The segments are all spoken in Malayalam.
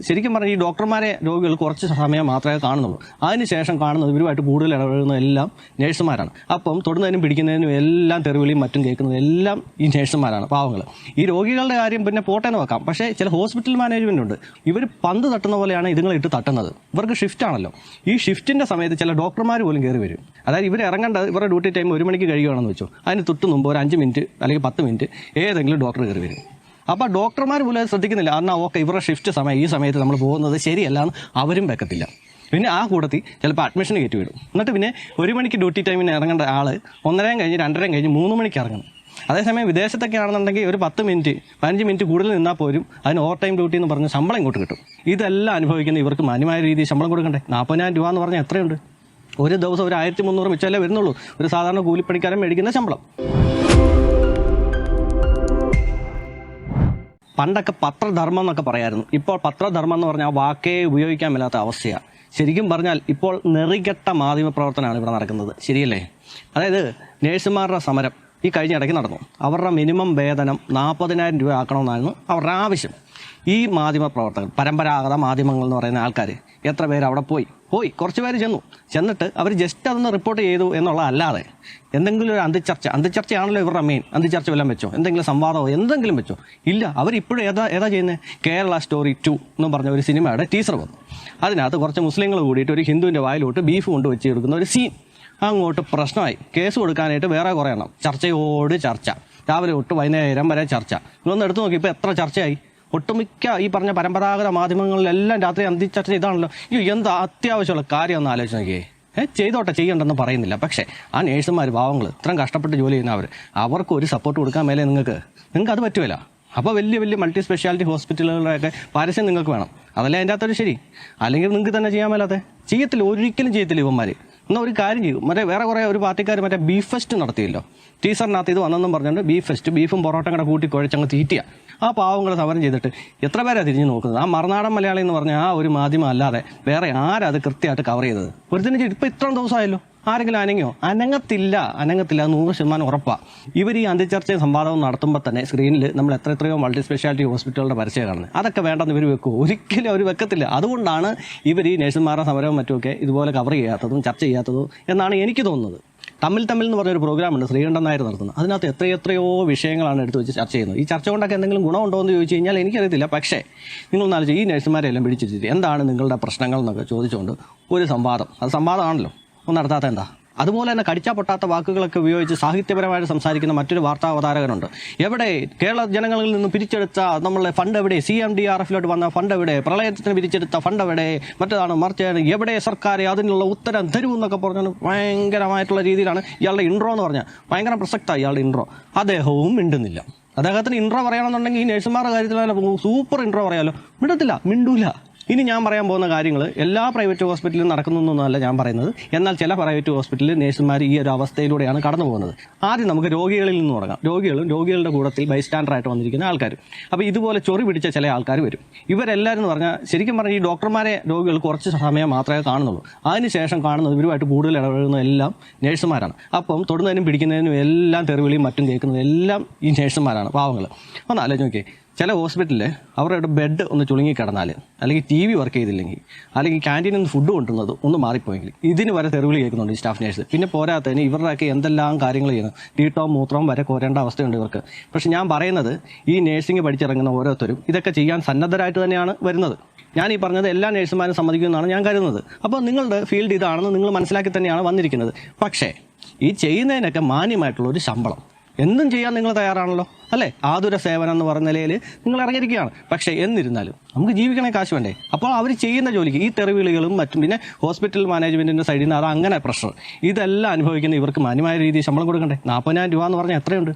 ശരിക്കും പറഞ്ഞാൽ ഈ ഡോക്ടർമാരെ രോഗികൾ കുറച്ച് സമയം മാത്രമേ കാണുന്നുള്ളൂ. അതിനുശേഷം കാണുന്നത് ഇവരുമായിട്ട് കൂടുതൽ ഇടപെടുന്ന എല്ലാം നേഴ്സുമാരാണ്. അപ്പം തൊടുന്നതിനും പിടിക്കുന്നതിനും എല്ലാം തെറിവിളിയും മറ്റും കേൾക്കുന്നതും എല്ലാം ഈ നേഴ്സുമാരാണ്, പാവങ്ങൾ. ഈ രോഗികളുടെ കാര്യം പിന്നെ പോട്ടേന്ന് വെക്കാം. പക്ഷേ ചില ഹോസ്പിറ്റൽ മാനേജ്മെൻ്റ് ഉണ്ട്, ഇവർ പന്ത് തട്ടുന്ന പോലെയാണ് ഇതുങ്ങളെ ഇട്ട് തട്ടുന്നത്. ഇവർക്ക് ഷിഫ്റ്റ് ആണല്ലോ. ഈ ഷിഫ്റ്റിൻ്റെ സമയത്ത് ചില ഡോക്ടർമാർ പോലും കയറി വരും. അതായത് ഇവർ ഇറങ്ങേണ്ടത് ഇവരുടെ ഡ്യൂട്ടി ടൈം 1 മണിക്ക് കഴിയുകയാണെന്ന് വെച്ചോ, അതിന് തൊട്ട് മുമ്പ് ഒരു 5 മിനിറ്റ് അല്ലെങ്കിൽ 10 മിനിറ്റ് ഏതെങ്കിലും ഡോക്ടർ കയറി വരും. അപ്പോൾ ഡോക്ടർമാർ പോലും അത് ശ്രദ്ധിക്കുന്നില്ല. എന്നാൽ ഓക്കെ ഇവരുടെ ഷിഫ്റ്റ് സമയം ഈ സമയത്ത് നമ്മൾ പോകുന്നത് ശരിയല്ല എന്ന് അവരും വെക്കത്തില്ല. പിന്നെ ആ കൂട്ടത്തിൽ ചിലപ്പോൾ അഡ്മിഷൻ കയറ്റി വിടും. എന്നിട്ട് പിന്നെ 1 മണിക്ക് ഡ്യൂട്ടി ടൈമിന് ഇറങ്ങേണ്ട ആൾ 1:30 കഴിഞ്ഞ് 2:30 കഴിഞ്ഞ് 3 മണിക്ക് ഇറങ്ങണം. അതേസമയം വിദേശത്തൊക്കെ ആണെന്നുണ്ടെങ്കിൽ ഒരു 10 മിനിറ്റ് 15 മിനിറ്റ് കൂടുതൽ നിന്നാൽ പോലും അതിന് ഓവർ ടൈം ഡ്യൂട്ടി എന്ന് പറഞ്ഞ് ശമ്പളം ഇങ്ങോട്ട് കിട്ടും. ഇതെല്ലാം അനുഭവിക്കുന്ന ഇവർക്ക് മാന്യമായ രീതിയിൽ ശമ്പളം കൊടുക്കണ്ടേ? 40,000 രൂപ എന്ന് പറഞ്ഞാൽ എത്രയുണ്ട്? ഒരു ദിവസം ഒരു 1300 വെച്ചാലേ വരുന്നുള്ളൂ ഒരു സാധാരണ കൂലിപ്പണിക്കാരൻ മേടിക്കുന്ന ശമ്പളം. പണ്ടൊക്കെ പത്രധർമ്മം എന്നൊക്കെ പറയായിരുന്നു. ഇപ്പോൾ പത്രധർമ്മം എന്ന് പറഞ്ഞാൽ വാക്കേ ഉപയോഗിക്കാൻ മേലാത്ത അവസ്ഥയാണ്. ശരിക്കും പറഞ്ഞാൽ ഇപ്പോൾ നെറികെട്ട മാധ്യമ പ്രവർത്തനമാണ് ഇവിടെ നടക്കുന്നത്. ശരിയല്ലേ? അതായത് നേഴ്സുമാരുടെ സമരം ഈ കഴിഞ്ഞ ഇടയ്ക്ക് നടന്നു. അവരുടെ മിനിമം വേതനം 40,000 രൂപ ആക്കണമെന്നായിരുന്നു അവരുടെ ആവശ്യം. ഈ മാധ്യമ പ്രവർത്തകർ, പരമ്പരാഗത മാധ്യമങ്ങൾ എന്ന് പറയുന്ന ആൾക്കാർ എത്ര പേര് അവിടെ പോയി കുറച്ച് പേര് ചെന്നിട്ട് അവർ ജസ്റ്റ് അതൊന്ന് റിപ്പോർട്ട് ചെയ്തു എന്നുള്ളതല്ലാതെ എന്തെങ്കിലും ഒരു അന്തിച്ചർച്ചയാണല്ലോ ഇവരുടെ മെയിൻ. അന്തിച്ചർച്ച വല്ലതും വെച്ചോ, എന്തെങ്കിലും സംവാദമോ എന്തെങ്കിലും വെച്ചോ? ഇല്ല. അവരിപ്പോഴും ഏതാ ചെയ്യുന്നത്? കേരള സ്റ്റോറി 2 എന്ന് പറഞ്ഞ ഒരു സിനിമയുടെ ടീസർ വന്നു. അതിനകത്ത് കുറച്ച് മുസ്ലിങ്ങൾ കൂടിയിട്ട് ഒരു ഹിന്ദുവിൻ്റെ വായിലോട്ട് ബീഫ് കൊണ്ട് വെച്ച് കൊടുക്കുന്ന ഒരു സീൻ. അങ്ങോട്ട് പ്രശ്നമായി. കേസ് കൊടുക്കാനായിട്ട് വേറെ കുറേ എണ്ണം. ചർച്ചയോട് ചർച്ച, രാവിലെ തൊട്ട് വൈകുന്നേരം വരെ ചർച്ച. ഇതൊന്ന് എടുത്തു നോക്കി ഇപ്പോൾ എത്ര ചർച്ചയായി. ഒട്ടുമിക്ക ഈ പറഞ്ഞ പരമ്പരാഗത മാധ്യമങ്ങളിലെല്ലാം രാത്രി അന്തിച്ചർച്ച ഇതാണല്ലോ. എന്താ അത്യാവശ്യമുള്ള കാര്യം ഒന്ന് ആലോചിച്ച് നോക്കിയേ. ചെയ്യണ്ടെന്ന് പറയുന്നില്ല. പക്ഷേ ആ നേഴ്സുമാർ പാവങ്ങൾ ഇത്രയും കഷ്ടപ്പെട്ട് ജോലി ചെയ്യുന്നവർ, അവർക്ക് ഒരു സപ്പോർട്ട് കൊടുക്കാൻ മേലെ നിങ്ങൾക്ക് അത് പറ്റുമല്ല. അപ്പോൾ വലിയ മൾട്ടി സ്പെഷ്യാലിറ്റി ഹോസ്പിറ്റലുകളുടെയൊക്കെ പരസ്യം നിങ്ങൾക്ക് വേണം. അതല്ലേ അതിൻ്റെ അകത്തൊരു ശരി. അല്ലെങ്കിൽ നിങ്ങൾക്ക് തന്നെ ചെയ്യാൻ മേലാതെ ഒരിക്കലും ചെയ്യത്തില്ല ഇവന്മാർ. എന്നാൽ ഒരു കാര്യം ചെയ്യും. വേറെ കുറേ ഒരു പാർട്ടിക്കാർ ബീഫ് ഫെസ്റ്റ് നടത്തിയല്ലോ. ടീച്ചറിനകത്ത് ഇത് വന്നെന്നും പറഞ്ഞുകൊണ്ട് ബീഫും പൊറോട്ടയും കൂടെ കൂട്ടി കുഴച്ചങ്ങ് തീറ്റിയ ആ പാവങ്ങൾ സമരം ചെയ്തിട്ട് എത്ര പേരാണ് തിരിഞ്ഞ് നോക്കുന്നത്? ആ മറുനാടൻ മലയാളി എന്ന് പറഞ്ഞാൽ ആ ഒരു മാധ്യമം അല്ലാതെ വേറെ ആരാ അത് കൃത്യമായിട്ട് കവർ ചെയ്തത്? ഒരുത്തിന് ഇപ്പോൾ ഇത്രയും ദിവസമായല്ലോ, ആരെങ്കിലും അനങ്ങത്തില്ല. 100% ഉറപ്പാണ്. ഇവർ ഈ അന്തിച്ചർച്ചയും സംവാദവും നടത്തുമ്പോൾ തന്നെ സ്ക്രീനിൽ നമ്മൾ എത്രയോ മൾട്ടി സ്പെഷ്യാലിറ്റി ഹോസ്പിറ്റലുകളുടെ പരസ്യം കാണുന്നത്. അതൊക്കെ വേണ്ടെന്ന് ഇവർ വെക്കുമോ? ഒരിക്കലും അവർ വെക്കത്തില്ല. അതുകൊണ്ടാണ് ഇവർ ഈ നേഴ്സുമാരുടെ സമരവും മറ്റുമൊക്കെ ഇതുപോലെ കവർ ചെയ്യാത്തതും ചർച്ച ചെയ്യാത്തതും എന്നാണ് എനിക്ക് തോന്നുന്നത്. തമ്മിൽ എന്ന് പറഞ്ഞൊരു പ്രോഗ്രാമുണ്ട് ശ്രീകണ്ഠൻ നായർ നടത്തുന്നത്. അതിനകത്ത് എത്രയോ വിഷയങ്ങളാണ് എടുത്ത് വെച്ച് ചർച്ച ചെയ്യുന്നത്. ഈ ചർച്ച കൊണ്ടൊക്കെ എന്തെങ്കിലും ഗുണമുണ്ടോ എന്ന് ചോദിച്ചു കഴിഞ്ഞാൽ എനിക്കറിയത്തില്ല. പക്ഷേ നിങ്ങൾ ആലോചിച്ച് ഈ നഴ്സുമാരെല്ലാം പിടിച്ചിട്ട് എന്താണ് നിങ്ങളുടെ പ്രശ്നങ്ങൾ എന്നൊക്കെ ചോദിച്ചുകൊണ്ട് ഒരു സംവാദം, അത് സംവാദമാണല്ലോ, ഒന്ന് നടത്താത്ത എന്താ? അതുപോലെ തന്നെ കടിച്ചാൽ പൊട്ടാത്ത വാക്കുകളൊക്കെ ഉപയോഗിച്ച് സാഹിത്യപരമായിട്ട് സംസാരിക്കുന്ന മറ്റൊരു വാർത്താ അവതാരകനുണ്ട്. എവിടെ കേരള ജനങ്ങളിൽ നിന്ന് പിരിച്ചെടുത്ത നമ്മളെ ഫണ്ട് എവിടെ? CMDRFിലോട്ട് വന്ന ഫണ്ട് എവിടെ? പ്രളയത്തിന് പിരിച്ചെടുത്ത ഫണ്ട് എവിടെ? മറ്റേതാണ് മറിച്ചാണ് എവിടെ? സർക്കാർ അതിനുള്ള ഉത്തരം തരൂ എന്നൊക്കെ പറഞ്ഞാൽ ഭയങ്കരമായിട്ടുള്ള രീതിയിലാണ് ഇയാളുടെ ഇൻട്രോ എന്ന് പറഞ്ഞാൽ. ഭയങ്കര പ്രസക്തമാണ് ഇയാളുടെ ഇൻട്രോ. അദ്ദേഹവും മിണ്ടുന്നില്ല. അദ്ദേഹത്തിന് ഇൻട്രോ പറയണമെന്നുണ്ടെങ്കിൽ ഈ നഴ്സുമാരുടെ കാര്യത്തിൽ സൂപ്പർ ഇൻട്രോ പറയാമല്ലോ. മിണ്ടൂല. ഇനി ഞാൻ പറയാൻ പോകുന്ന കാര്യങ്ങൾ എല്ലാ പ്രൈവറ്റ് ഹോസ്പിറ്റലിലും നടക്കുന്നൊന്നുമല്ല ഞാൻ പറയുന്നത്. എന്നാൽ ചില പ്രൈവറ്റ് ഹോസ്പിറ്റലിൽ നേഴ്സുമാർ ഈ ഒരു അവസ്ഥയിലൂടെയാണ് കടന്നു പോകുന്നത്. ആദ്യം നമുക്ക് രോഗികളിൽ നിന്ന് തുടങ്ങാം. രോഗികളുടെ കൂട്ടത്തിൽ ബൈസ്റ്റാൻഡറായിട്ട് വന്നിരിക്കുന്ന ആൾക്കാർ. അപ്പോൾ ഇതുപോലെ ചൊറി പിടിച്ച ചില ആൾക്കാർ വരും. ഇവരെല്ലാവരും എന്ന് പറഞ്ഞാൽ ശരിക്കും പറഞ്ഞാൽ ഈ ഡോക്ടർമാരെ രോഗികൾ കുറച്ച് സമയം മാത്രമേ കാണുന്നുള്ളൂ. അതിനുശേഷം കാണുന്നത് ഇവരുമായിട്ട് കൂടുതൽ ഇടപെടുന്ന എല്ലാം നേഴ്സുമാരാണ്. അപ്പം തൊടുന്നതിനും പിടിക്കുന്നതിനും എല്ലാം തെറിവിളിയും മറ്റും കേൾക്കുന്നത് എല്ലാം ഈ നേഴ്സുമാരാണ്, പാവങ്ങൾ. ഒന്ന് ആലോചിച്ച് നോക്കിയേ. ചില ഹോസ്പിറ്റലിൽ അവരുടെ ബെഡ് ഒന്ന് ചുളുങ്ങി കിടന്നാൽ, അല്ലെങ്കിൽ TV വർക്ക് ചെയ്തില്ലെങ്കിൽ, അല്ലെങ്കിൽ ക്യാൻറ്റീനിൽ നിന്ന് ഫുഡ് കൊണ്ടുവന്നത് ഒന്ന് മാറിപ്പോയെങ്കിൽ ഇതിന് വരെ തെറിവിളി കേൾക്കുന്നുണ്ട് ഈ സ്റ്റാഫ് നേഴ്സ്. പിന്നെ പോരാത്തതിന് ഇവരുടെയൊക്കെ എന്തെല്ലാം കാര്യങ്ങൾ ചെയ്യുന്നു. തീട്ടവും മൂത്രവും വരെ കോരേണ്ട അവസ്ഥയുണ്ട് ഇവർക്ക്. പക്ഷെ ഞാൻ പറയുന്നത് ഈ നേഴ്സിംഗ് പഠിച്ചിറങ്ങുന്ന ഓരോരുത്തരും ഇതൊക്കെ ചെയ്യാൻ സന്നദ്ധരായിട്ട് തന്നെയാണ് വരുന്നത്. ഞാൻ ഈ പറഞ്ഞത് എല്ലാ നേഴ്സുമാരും സമ്മതിക്കുമെന്നാണ് ഞാൻ കരുതുന്നത്. അപ്പോൾ നിങ്ങളുടെ ഫീൽഡ് ഇതാണെന്ന് നിങ്ങൾ മനസ്സിലാക്കി തന്നെയാണ് വന്നിരിക്കുന്നത്. പക്ഷേ ഈ ചെയ്യുന്നതിനൊക്കെ മാന്യമായിട്ടുള്ള ഒരു ശമ്പളം എന്തും ചെയ്യാൻ നിങ്ങൾ തയ്യാറാണല്ലോ, അല്ലേ? ആതുര സേവനം എന്ന് പറഞ്ഞ നിലയിൽ നിങ്ങൾ ഇറങ്ങിയിരിക്കുകയാണ്. പക്ഷേ എന്നിരുന്നാലും നമുക്ക് ജീവിക്കണേ കാശ് വേണ്ടേ? അപ്പോൾ അവർ ചെയ്യുന്ന ജോലിക്ക് ഈ തെറിവിളികളും മറ്റും, പിന്നെ ഹോസ്പിറ്റൽ മാനേജ്മെൻറ്റിൻ്റെ സൈഡിൽ നിന്ന് അത് അങ്ങനെ പ്രഷർ, ഇതെല്ലാം അനുഭവിക്കുന്ന ഇവർക്ക് മാന്യമായ രീതിയിൽ ശമ്പളം കൊടുക്കണ്ടേ? 40,000 രൂപ എന്ന് പറഞ്ഞാൽ എത്രയുണ്ട്?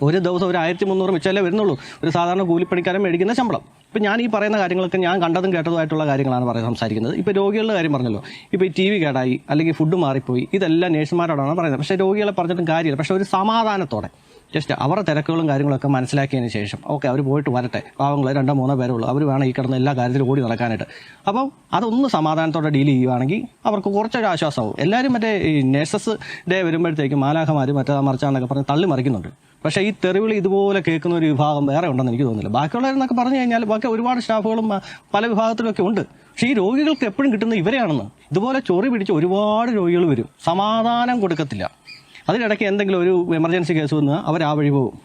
ഒരു ദിവസം ഒരു 1300 വെച്ചാലേ വരുന്നുള്ളൂ ഒരു സാധാരണ കൂലിപ്പണിക്കാരൻ മേടിക്കുന്ന ശമ്പളം. ഇപ്പം ഞാൻ ഈ പറയുന്ന കാര്യങ്ങളൊക്കെ ഞാൻ കണ്ടതും കേട്ടതുമായിട്ടുള്ള കാര്യങ്ങളാണ് സംസാരിക്കുന്നത്. ഇപ്പോൾ രോഗികളുടെ കാര്യം പറഞ്ഞല്ലോ. ഇപ്പോൾ ഈ TV കേടായി, അല്ലെങ്കിൽ ഫുഡ് മാറിപ്പോയി, ഇതെല്ലാം നേഴ്സുമാരോടാണ് പറയുന്നത്. പക്ഷേ രോഗികളെ പറഞ്ഞിട്ടും കാര്യമില്ല. പക്ഷേ ഒരു സമാധാനത്തോടെ ജസ്റ്റ് അവരുടെ തിരക്കുകളും കാര്യങ്ങളൊക്കെ മനസ്സിലാക്കിയതിന് ശേഷം ഓക്കെ അവർ പോയിട്ട് വരട്ടെ, പാവങ്ങൾ 2-3 പേരേ ഉള്ളൂ, അവർ വേണം ഈ കിടന്ന് എല്ലാ കാര്യത്തിലും ഓടി നടക്കാനായിട്ട്. അപ്പം അതൊന്ന് സമാധാനത്തോടെ ഡീൽ ചെയ്യുകയാണെങ്കിൽ അവർക്ക് കുറച്ചൊരു ആശ്വാസമാവും. എല്ലാവരും ഈ നേഴ്സസ് ഡേ വരുമ്പോഴത്തേക്കും മാലാഖമാർ മറിച്ചാന്നൊക്കെ പറഞ്ഞ് തള്ളി മറിക്കുന്നുണ്ട്. പക്ഷേ ഈ തെറിവിളി ഇതുപോലെ കേൾക്കുന്ന ഒരു വിഭാഗം വേറെ ഉണ്ടെന്ന് എനിക്ക് തോന്നുന്നില്ല. ബാക്കിയുള്ളവരെന്നൊക്കെ പറഞ്ഞു കഴിഞ്ഞാൽ ബാക്കി ഒരുപാട് സ്റ്റാഫുകളും പല വിഭാഗത്തിലൊക്കെ ഉണ്ട്. പക്ഷേ ഈ രോഗികൾക്ക് എപ്പോഴും കിട്ടുന്ന ഇവരെയാണെന്ന്. ഇതുപോലെ ചൊറി പിടിച്ച് ഒരുപാട് രോഗികൾ വരും, സമാധാനം കൊടുക്കത്തില്ല. അതിനിടയ്ക്ക് എന്തെങ്കിലും ഒരു എമർജൻസി കേസ് വന്നാൽ അവർ ആ വഴി പോകും,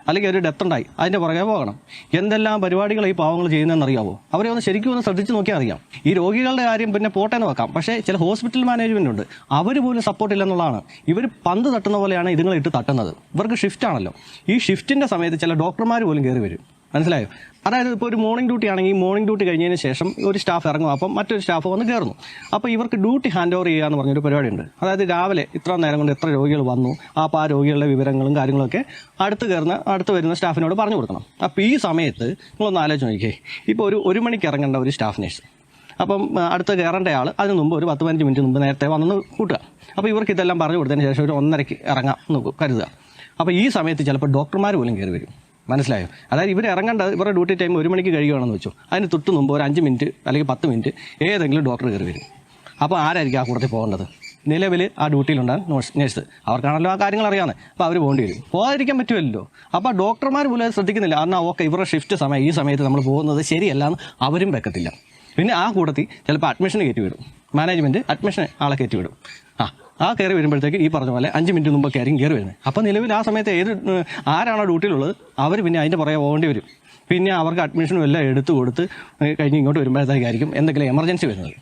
അല്ലെങ്കിൽ ഒരു ഡെത്ത് ഉണ്ടായി അതിൻ്റെ പുറകെ പോകണം. എന്തെല്ലാം പരിപാടികൾ ഈ പാവങ്ങൾ ചെയ്യുന്നതെന്ന് അറിയാമോ? അവരെ ഒന്ന് ശരിക്കും ഒന്ന് ശ്രദ്ധിച്ച് നോക്കിയാൽ അറിയാം. ഈ രോഗികളുടെ കാര്യം പിന്നെ പോട്ടേന്ന് വെക്കാം, പക്ഷേ ചില ഹോസ്പിറ്റൽ മാനേജ്മെൻ്റ് ഉണ്ട്, അവർ പോലും സപ്പോർട്ട് ഇല്ലെന്നുള്ളതാണ്. ഇവർ പന്ത് തട്ടുന്ന പോലെയാണ് ഇതുങ്ങളെ ഇട്ട് തട്ടുന്നത്. ഇവർക്ക് ഷിഫ്റ്റ് ആണല്ലോ. ഈ ഷിഫ്റ്റിൻ്റെ സമയത്ത് ചില ഡോക്ടർമാർ പോലും കയറി വരും, മനസ്സിലായോ? അതായത് ഇപ്പോൾ ഒരു മോർണിംഗ് ഡ്യൂട്ടി ആണെങ്കിൽ മോർണിംഗ് ഡ്യൂട്ടി കഴിഞ്ഞതിന് ശേഷം ഒരു സ്റ്റാഫ് ഇറങ്ങും, അപ്പം മറ്റൊരു സ്റ്റാഫ് വന്ന് കയറുന്നു. അപ്പോൾ ഇവർക്ക് ഡ്യൂട്ടി ഹാൻഡ് ഓവർ ചെയ്യുക എന്ന് പറഞ്ഞൊരു പരിപാടിയുണ്ട്. അതായത് രാവിലെ ഇത്ര നേരം കൊണ്ട് എത്ര രോഗികൾ വന്നു, അപ്പോൾ ആ രോഗികളുടെ വിവരങ്ങളും കാര്യങ്ങളൊക്കെ അടുത്ത് വരുന്ന സ്റ്റാഫിനോട് പറഞ്ഞു കൊടുക്കണം. അപ്പോൾ ഈ സമയത്ത് നിങ്ങളൊന്ന് ആലോചിച്ച് നോക്കിയേ, ഇപ്പോൾ ഒരു മണിക്ക് ഇറങ്ങേണ്ട ഒരു സ്റ്റാഫ് നേഴ്സ്, അപ്പം അടുത്ത് കയറേണ്ട ആൾ അതിന് മുമ്പ് ഒരു 10-15 മിനിറ്റ് മുമ്പ് നേരത്തെ വന്നു കൂട്ടുക. അപ്പോൾ ഇവർക്ക് ഇതെല്ലാം പറഞ്ഞു കൊടുത്തതിന് ശേഷം ഒരു 1:30 ഇറങ്ങാം എന്ന് കരുതുക. അപ്പോൾ ഈ സമയത്ത് ചിലപ്പോൾ ഡോക്ടർമാർ പോലും കയറി വരും, മനസ്സിലായോ? അതായത് ഇവർ ഇറങ്ങേണ്ടത് ഇവരുടെ ഡ്യൂട്ടി ടൈം 1 മണിക്ക് കഴിയുകയാണെന്ന് വെച്ചു, അതിന് തൊട്ട് മുമ്പ് ഒരു 5 മിനിറ്റ് അല്ലെങ്കിൽ 10 മിനിറ്റ് ഏതെങ്കിലും ഡോക്ടർ കയറി വരും. അപ്പോൾ ആരായിരിക്കും ആ കൂട്ടത്തിൽ പോകേണ്ടത്? നിലവിൽ ആ ഡ്യൂട്ടിയിലുണ്ടാകും നേഴ്സ്. അവർക്കാണല്ലോ ആ കാര്യങ്ങൾ അറിയാവുന്നത്. അപ്പോൾ അവർ പോകേണ്ടി വരും. പോകാതിരിക്കാൻ പറ്റുമല്ലോ. അപ്പോൾ ഡോക്ടർമാർ പോലും അത് ശ്രദ്ധിക്കുന്നില്ല. എന്നാൽ ഓക്കെ, ഇവരുടെ ഷിഫ്റ്റ് സമയം ഈ സമയത്ത് നമ്മൾ പോകുന്നത് ശരിയല്ല എന്ന് അവരും വെക്കത്തില്ല. പിന്നെ ആ കൂട്ടത്തിൽ ചിലപ്പോൾ അഡ്മിഷന് കയറ്റി വിടും, മാനേജ്മെൻറ്റ് അഡ്മിഷൻ ആളെ കയറ്റി വിടും. ആ കയറി വരുമ്പോഴത്തേക്ക് ഈ പറഞ്ഞ പോലെ 5 മിനിറ്റ് മുമ്പൊക്കെ ആയിരിക്കും കയറി വരുന്നത്. അപ്പോൾ നിലവിൽ ആ സമയത്ത് ആരാണോ ഡ്യൂട്ടിയിലുള്ളത് അവർ പിന്നെ അതിൻ്റെ പുറകെ പോകേണ്ടി വരും. പിന്നെ അവർക്ക് അഡ്മിഷനും എല്ലാം എടുത്ത് കൊടുത്ത് കഴിഞ്ഞ് ഇങ്ങോട്ട് വരുമ്പോഴത്തേക്കായിരിക്കും എന്തെങ്കിലും എമർജൻസി വരുന്നത്.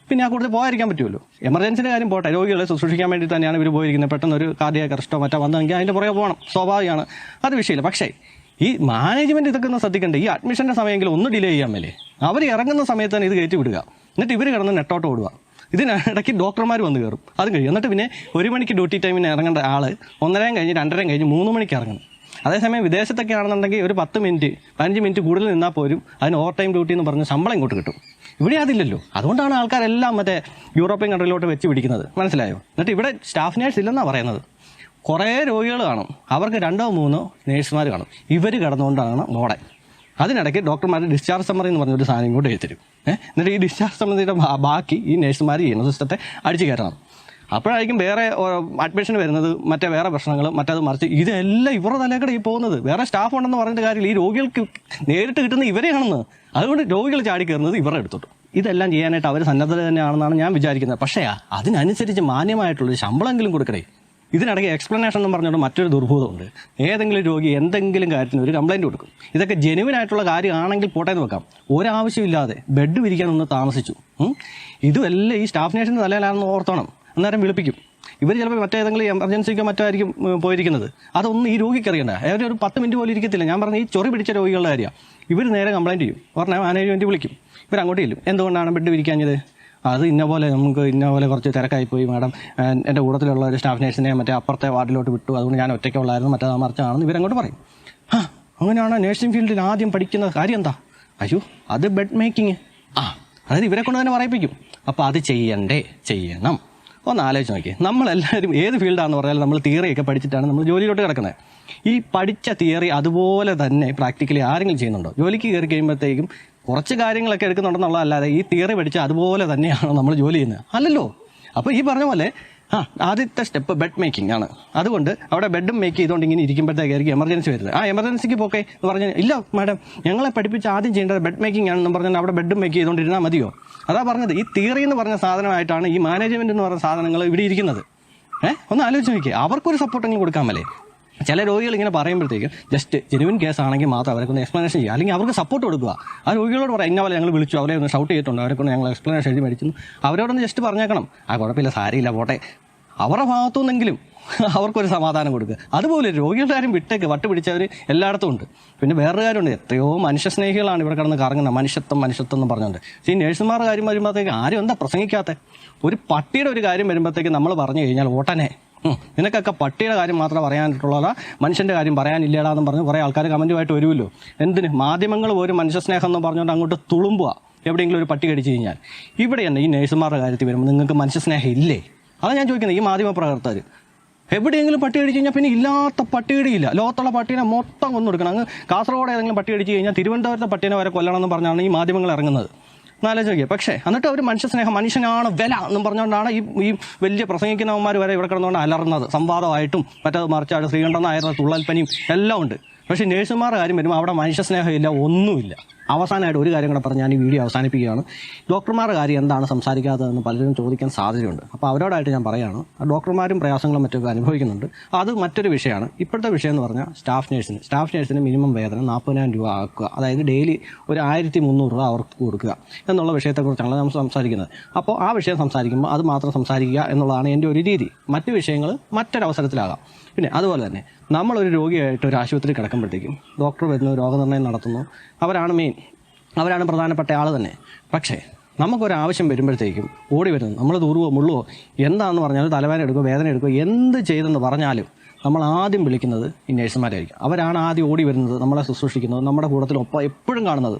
പിന്നെ ആ കൂടുതൽ പോകാതിരിക്കാൻ പറ്റുമല്ലോ. എമർജൻസിൻ്റെ കാര്യം പോട്ടെ, രോഗികളെ ശുശ്രൂഷിക്കാൻ വേണ്ടി തന്നെയാണ് ഇവർ പോയിരിക്കുന്നത്. പെട്ടെന്ന് ഒരു കാർഡിയാക് അറസ്റ്റോ മറ്റോ വന്നെങ്കിൽ അതിൻ്റെ പുറകെ പോകണം, സ്വാഭാവികമാണ്, അത് വിഷയമില്ല. പക്ഷേ ഈ മാനേജ്മെൻറ്റ് ഇതൊക്കെ ഒന്ന് ശ്രദ്ധിക്കണ്ടേ? ഈ അഡ്മിഷൻ്റെ സമയമെങ്കിലും ഒന്ന് ഡിലേ ചെയ്യാൻ മേലേ? അവർ ഇറങ്ങുന്ന സമയത്ത് തന്നെ ഇത് കയറ്റി വിടുക, എന്നിട്ട് ഇവർ കിടന്ന് നെട്ടോട്ട് ഓടുക. ഇതിനിടയ്ക്ക് ഡോക്ടർമാർ വന്ന് കയറും, അതും കഴിയും. എന്നിട്ട് പിന്നെ 1 മണിക്ക് ഡ്യൂട്ടി ടൈമിന് ഇറങ്ങേണ്ട ആൾ 1:30 കഴിഞ്ഞ് 2:30 കഴിഞ്ഞ് 3 മണിക്ക് ഇറങ്ങണം. അതേസമയം വിദേശത്തൊക്കെ ആണെന്നുണ്ടെങ്കിൽ ഒരു 10 മിനിറ്റ് 15 മിനിറ്റ് കൂടുതൽ നിന്നാൽ പോലും അതിന് ഓവർ ടൈം ഡ്യൂട്ടി എന്ന് പറഞ്ഞ് ശമ്പളം ഇങ്ങോട്ട് കിട്ടും. ഇവിടെ അതില്ലല്ലോ. അതുകൊണ്ടാണ് ആൾക്കാരെല്ലാം മറ്റേ യൂറോപ്യൻ കൺട്രിയിലോട്ട് വെച്ച് പിടിക്കുന്നത്, മനസ്സിലായോ? എന്നിട്ട് ഇവിടെ സ്റ്റാഫ് നേഴ്സ് ഇല്ലെന്നാണ് പറയുന്നത്. കുറേ രോഗികൾ കാണും, അവർക്ക് 2-3 നേഴ്സുമാർ കാണും. ഇവർ കിടന്നുകൊണ്ടാണ് മോടെ. അതിനിടയ്ക്ക് ഡോക്ടർമാർ ഡിസ്ചാർജ് സമ്മറി എന്ന് പറഞ്ഞൊരു സാധനം ഇങ്ങോട്ട് എഴുതരും. എന്നിട്ട് ഈ ഡിസ്ചാർജ് സമ്മറിയുടെ ബാക്കി ഈ നേഴ്സുമാർ ചെയ്യുന്ന സിസ്റ്റത്തെ അടിച്ചു കയറണം. അപ്പോഴായിരിക്കും വേറെ അഡ്മിഷൻ വരുന്നത്, മറ്റേ വേറെ പ്രശ്നങ്ങൾ, മറ്റേത് മറിച്ച്. ഇതെല്ലാം ഇവരുടെ തലേക്കടെ ഈ പോകുന്നത്. വേറെ സ്റ്റാഫ് ഉണ്ടെന്ന് പറഞ്ഞിട്ട് കാര്യമില്ല, ഈ രോഗികൾക്ക് നേരിട്ട് കിട്ടുന്ന ഇവരെയാണെന്ന്. അതുകൊണ്ട് രോഗികൾ ചാടി കയറുന്നത് ഇവരുടെ അടുത്തോട്ട്. ഇതെല്ലാം ചെയ്യാനായിട്ട് അവർ സന്നദ്ധത തന്നെയാണെന്നാണ് ഞാൻ വിചാരിക്കുന്നത്. പക്ഷേ അതിനനുസരിച്ച് മാന്യമായിട്ടുള്ളൊരു ശമ്പളമെങ്കിലും കൊടുക്കണേ. ഇതിനിടയ്ക്ക് എക്സ്പ്ലനേഷൻ എന്ന് പറഞ്ഞുകൊണ്ട് മറ്റൊരു ദുർഭൂതമുണ്ട്. ഏതെങ്കിലും രോഗി എന്തെങ്കിലും കാര്യത്തിന് ഒരു കംപ്ലയിൻറ്റ് കൊടുക്കും. ഇതൊക്കെ ജെനുവിനായിട്ടുള്ള കാര്യമാണെങ്കിൽ പോട്ടേന്ന് വെക്കാം. ഒരാവശ്യമില്ലാതെ ബെഡ് വിരിക്കാനൊന്ന് താമസിച്ചു, ഇതുമെല്ലാം ഈ സ്റ്റാഫ് നേഴ്സിൻ്റെ തലയിലാണെന്ന് ഓർത്തോണം. അന്നേരം വിളിപ്പിക്കും. ഇവർ ചിലപ്പോൾ മറ്റേതെങ്കിലും എമർജൻസിക്കോ മറ്റോ ആയിരിക്കും പോയിരിക്കുന്നത്. അതൊന്നും ഈ രോഗിക്ക് അറിയണ്ട. ഒരു 10 മിനിറ്റ് പോലും ഇരിക്കത്തില്ല. ഞാൻ പറഞ്ഞ ഈ ചൊറി പിടിച്ച രോഗികളുടെ കാര്യമാണ്. ഇവർ നേരെ കംപ്ലയിൻറ്റ് ചെയ്യും, പറഞ്ഞാൽ മാനേജ്മെൻറ്റ് വിളിക്കും. ഇവർ അങ്ങോട്ട് ചെല്ലും, എന്തുകൊണ്ടാണ് ബെഡ് വിരിക്കാഞ്ഞത്? അത് ഇന്ന പോലെ കുറച്ച് തിരക്കായിപ്പോയി മാഡം, എൻ്റെ കൂട്ടത്തിലുള്ള ഒരു സ്റ്റാഫ് നേഴ്സിനെ മറ്റേ അപ്പുറത്തെ വാർഡിലോട്ട് വിട്ടു, അതുകൊണ്ട് ഞാൻ ഒറ്റയ്ക്കുള്ളായിരുന്നു, മറ്റേ മറിച്ചാണെന്ന് ഇവരങ്ങോട്ട് പറയും. അങ്ങനെയാണ് നേഴ്സിംഗ് ഫീൽഡിൽ ആദ്യം പഠിക്കുന്ന കാര്യം എന്താ? അയ്യോ, അത് ബെഡ് മേക്കിങ്. അതായത് ഇവരെ കൊണ്ട് തന്നെ പറയിപ്പിക്കും. അപ്പോൾ അത് ചെയ്യണം. ഒന്ന് ആലോചിച്ച് നോക്കി. നമ്മളെല്ലാവരും ഏത് ഫീൽഡാണെന്ന് പറഞ്ഞാൽ നമ്മൾ തിയറിയൊക്കെ പഠിച്ചിട്ടാണ് നമ്മൾ ജോലിയിലോട്ട് കിടക്കുന്നത്. ഈ പഠിച്ച തിയറി അതുപോലെ തന്നെ പ്രാക്ടിക്കലി ആരെങ്കിലും ചെയ്യുന്നുണ്ടോ? ജോലിക്ക് കയറി കഴിയുമ്പോഴത്തേക്കും കുറച്ച് കാര്യങ്ങളൊക്കെ എടുക്കുന്നുണ്ടെന്നുള്ളതല്ലാതെ ഈ തിയറി പഠിച്ച് അതുപോലെ തന്നെയാണോ നമ്മൾ ജോലി ചെയ്യുന്നത്? അല്ലല്ലോ. അപ്പോൾ ഈ പറഞ്ഞ പോലെ ആദ്യത്തെ സ്റ്റെപ്പ് ബെഡ് മേക്കിംഗ് ആണ്. അതുകൊണ്ട് അവിടെ ബെഡും മേക്ക് ചെയ്തുകൊണ്ട് ഇങ്ങനെ ഇരിക്കുമ്പോഴത്തേക്കായിരിക്കും എമർജൻസി വരുന്നത്. എമർജൻസിക്ക് പോക്കെ എന്ന് പറഞ്ഞാൽ ഇല്ല മാഡം, ഞങ്ങളെ പഠിപ്പിച്ച് ആദ്യം ചെയ്യേണ്ടത് ബെഡ് മേക്കിംഗ് ആണെന്ന് പറഞ്ഞാൽ അവിടെ ബെഡും മേക്ക് ചെയ്തുകൊണ്ടിരുന്നാൽ മതിയോ? അതാ പറഞ്ഞത്, ഈ തിയറി എന്ന് പറഞ്ഞ സാധനമായിട്ടാണ് ഈ മാനേജ്മെൻറ്റ് എന്ന് പറഞ്ഞ സാധനങ്ങൾ ഇവിടെ ഇരിക്കുന്നത്. ഒന്ന് ആലോചിച്ച് നോക്കിയേ, അവർക്കൊരു സപ്പോർട്ടെങ്കിലും കൊടുക്കാൻ മേലേ? ചില രോഗികൾ ഇങ്ങനെ പറയുമ്പോഴത്തേക്കും ജസ്റ്റ് ജെനുവിൻ കേസ് ആണെങ്കിൽ മാത്രം അവർക്കൊന്ന് എക്സ്പ്ലനേഷൻ ചെയ്യുക, അല്ലെങ്കിൽ അവർക്ക് സപ്പോർട്ട് കൊടുക്കുക. ആ രോഗികളോട് പറയാം, ഇന്ന പോലെ ഞങ്ങൾ വിളിച്ചു, അവരെ ഒന്ന് ഷൗട്ട് ചെയ്തിട്ടുണ്ട്, അവരെക്കൊണ്ട് ഞങ്ങൾ എക്സ്പ്ലനേഷൻ എഴുതി മേടിച്ചു, അവരോടൊന്ന് ജസ്റ്റ് പറഞ്ഞേക്കണം, കുഴപ്പമില്ല, സാരിയില്ല, പോട്ടെ. അവരുടെ ഭാഗത്തുനിന്നെങ്കിലും അവർക്കൊരു സമാധാനം കൊടുക്കുക. അതുപോലെ രോഗികളുടെ കാര്യം വിട്ടേക്ക്, വട്ടുപിടിച്ചവർ എല്ലായിടത്തും ഉണ്ട്. പിന്നെ വേറൊരു കാര്യമുണ്ട്, എത്രയോ മനുഷ്യസ്നേഹികളാണ് ഇവിടെ കിടന്ന് കറങ്ങുന്നത്, മനുഷ്യത്വം എന്ന് പറഞ്ഞുകൊണ്ട്. ഈ നേഴ്സുമാരുടെ കാര്യം വരുമ്പോഴത്തേക്ക് ആരും എന്താ പ്രസംഗിക്കാത്ത? ഒരു പട്ടിയുടെ ഒരു കാര്യം വരുമ്പോഴത്തേക്ക് നമ്മൾ പറഞ്ഞു കഴിഞ്ഞാൽ ഓട്ടനെ നിനക്കൊക്കെ പട്ടിയുടെ കാര്യം മാത്രമേ പറയാനായിട്ടുള്ള, മനുഷ്യൻ്റെ കാര്യം പറയാനില്ലടാന്ന് പറഞ്ഞ് കുറേ ആൾക്കാർ കമൻറ്റുമായിട്ട് വരുമല്ലോ. എന്തിന്? മാധ്യമങ്ങൾ ഒരു മനുഷ്യസ്നേഹം എന്ന് പറഞ്ഞുകൊണ്ട് അങ്ങോട്ട് തുളുമ്പുക എവിടെയെങ്കിലും ഒരു പട്ടി കടിച്ചു കഴിഞ്ഞാൽ. ഇവിടെ തന്നെ ഈ നേഴ്സുമാരുടെ കാര്യത്തിൽ വരുമ്പോൾ നിങ്ങൾക്ക് മനുഷ്യസ്നേഹം ഇല്ലേ? അതാണ് ഞാൻ ചോദിക്കുന്നത്. ഈ മാധ്യമ പ്രവർത്തകർ എവിടെയെങ്കിലും പട്ടി കടിച്ചു കഴിഞ്ഞാൽ പിന്നെ ഇല്ലാത്ത പട്ടികടിയില്ല. ലോകത്തുള്ള പട്ടീനെ മൊത്തം കൊന്നു കൊടുക്കണം. അങ്ങ് കാസർഗോഡ് ഏതെങ്കിലും പട്ടി കടിച്ചു കഴിഞ്ഞാൽ തിരുവനന്തപുരത്തെ പട്ടീനെ വരെ കൊല്ലണം എന്ന് പറഞ്ഞാണ് ഈ മാധ്യമങ്ങൾ ഇറങ്ങുന്നത്. എന്നാലോചിച്ച് നോക്കിയാൽ. പക്ഷേ എന്നിട്ട് അവർ മനുഷ്യസ്നേഹം, മനുഷ്യനാണ് വില എന്നും പറഞ്ഞുകൊണ്ടാണ് ഈ വലിയ പ്രസംഗിക്കുന്നവന്മാർ വരെ ഇവിടെ കിടന്നുകൊണ്ട് അലർന്നത്. സംവാദമായിട്ടും മറ്റത് മറിച്ചായിട്ട് ശ്രീകണ്ഠൻ നായരുടെ തുള്ളൽപ്പനിയും എല്ലാം ഉണ്ട്. പക്ഷേ നേഴ്സുമാരുടെ കാര്യം വരുമ്പോൾ അവിടെ മനുഷ്യസ്നേഹമില്ല, ഒന്നുമില്ല. അവസാനമായിട്ട് ഒരു കാര്യം കൂടെ പറഞ്ഞ് ഞാൻ ഈ വീഡിയോ അവസാനിപ്പിക്കുകയാണ്. ഡോക്ടർമാരുടെ കാര്യം എന്താണ് സംസാരിക്കാത്തതെന്ന് പലരും ചോദിക്കാൻ സാധ്യതയുണ്ട്. അപ്പോൾ അവരോടായിട്ട് ഞാൻ പറയുകയാണ്, ഡോക്ടർമാരും പ്രയാസങ്ങളും മറ്റൊക്കെ അനുഭവിക്കുന്നുണ്ട്. അത് മറ്റൊരു വിഷയമാണ്. ഇപ്പോഴത്തെ വിഷയം എന്ന് പറഞ്ഞാൽ സ്റ്റാഫ് നേഴ്സിന് മിനിമം വേതനം 40,000 രൂപ ആക്കുക, അതായത് ഡെയിലി ഒരു 1300 രൂപ അവർക്ക് കൊടുക്കുക എന്നുള്ള വിഷയത്തെക്കുറിച്ചാണ് നമ്മൾ സംസാരിക്കുന്നത്. അപ്പോൾ ആ വിഷയം സംസാരിക്കുമ്പോൾ അത് മാത്രം സംസാരിക്കുക എന്നുള്ളതാണ് എൻ്റെ ഒരു രീതി. മറ്റ് വിഷയങ്ങൾ മറ്റൊരവസരത്തിലാകാം. പിന്നെ അതുപോലെ തന്നെ നമ്മളൊരു രോഗിയായിട്ട് ഒരു ആശുപത്രി കിടക്കുമ്പോഴത്തേക്കും ഡോക്ടർ വരുന്നു, രോഗനിർണ്ണയം നടത്തുന്നു, അവരാണ് പ്രധാനപ്പെട്ട ആൾ തന്നെ. പക്ഷേ നമുക്കൊരാവശ്യം വരുമ്പോഴത്തേക്കും ഓടി വരുന്നു, നമ്മൾ ദൂറുവോ മുള്ളുവോ എന്താണെന്ന് പറഞ്ഞാലും തലവേദന എടുക്കുമോ വേദന എടുക്കുമോ എന്ത് ചെയ്തെന്ന് പറഞ്ഞാലും നമ്മൾ ആദ്യം വിളിക്കുന്നത് ഈ നേഴ്സുമാരായിരിക്കും. അവരാണ് ആദ്യം ഓടി വരുന്നത്, നമ്മളെ ശുശ്രൂഷിക്കുന്നത്, നമ്മുടെ കൂട്ടത്തിലൊപ്പം എപ്പോഴും കാണുന്നത്.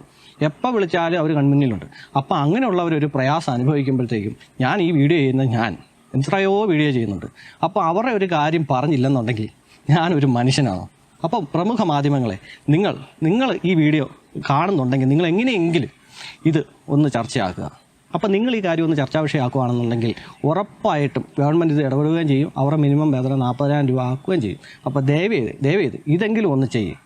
എപ്പോൾ വിളിച്ചാലും അവർ കൺമുന്നിലുണ്ട്. അപ്പോൾ അങ്ങനെയുള്ളവരൊരു പ്രയാസം അനുഭവിക്കുമ്പോഴത്തേക്കും ഞാൻ ഈ വീഡിയോ ചെയ്യുന്നത് എത്രയോ വീഡിയോ ചെയ്യുന്നുണ്ട്. അപ്പോൾ അവരുടെ ഒരു കാര്യം പറഞ്ഞില്ലെന്നുണ്ടെങ്കിൽ ഞാനൊരു മനുഷ്യനാണോ? അപ്പം പ്രമുഖ മാധ്യമങ്ങളെ, നിങ്ങൾ ഈ വീഡിയോ കാണുന്നുണ്ടെങ്കിൽ നിങ്ങൾ എങ്ങനെയെങ്കിലും ഇത് ഒന്ന് ചർച്ചയാക്കുക. അപ്പം നിങ്ങൾ ഈ കാര്യം ഒന്ന് ചർച്ചാ വിഷയമാക്കുകയാണെന്നുണ്ടെങ്കിൽ ഉറപ്പായിട്ടും ഗവൺമെൻറ് ഇത് ഇടപെടുകയും ചെയ്യും. അവരുടെ മിനിമം വേതനം 40,000 രൂപ ആക്കുകയും ചെയ്യും. അപ്പോൾ ദയവേത് ഇതെങ്കിലും ഒന്ന് ചെയ്യും.